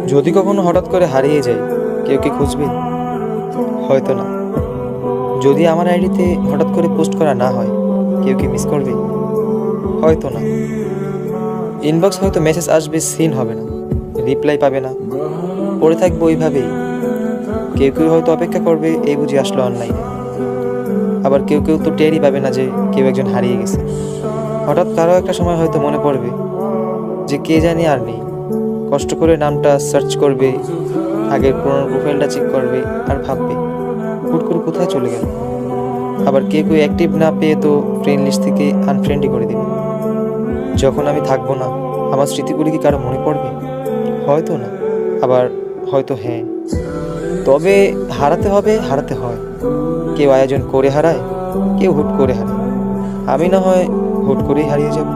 যদি কখনো হঠাৎ করে হারিয়ে যাই, কেউ কি খুঁজবে? হয়তো না। যদি আমার আইডিতে হঠাৎ করে পোস্ট করা না হয়, কেউ কি মিস করবে? হয়তো না। ইনবক্স হয়তো মেসেজ আসবে, সিন হবে না, রিপ্লাই পাবে না, পড়ে থাকবো ওইভাবেই। কেউ কেউ হয়তো অপেক্ষা করবে, এই বুঝি আসলো অনলাইনে। আবার কেউ কেউ তো টেরই পাবে না যে কেউ একজন হারিয়ে গেছে। হঠাৎ কারো একটা সময় হয়তো মনে পড়বে যে কে জানি আর নেই। কষ্ট করে নামটা সার্চ করবে, আগের পুরোনো প্রোফাইলটা চেক করবে, আর ভাববে হুট করে কোথায় চলে গেল। আবার কেউ কেউ অ্যাক্টিভ না পেয়ে তো ফ্রেন্ড লিস্ট থেকে আনফ্রেন্ডই করে দেবে। যখন আমি থাকবো না, আমার স্মৃতিগুলি কি কারো মনে পড়বে? হয়তো না, আবার হয়তো হ্যাঁ। তবে হারাতে হবে, হারাতে হয়। কেউ আয়োজন করে হারায়, কেউ হুট করে হারায়। আমি না হয় হুট করেই হারিয়ে যাব।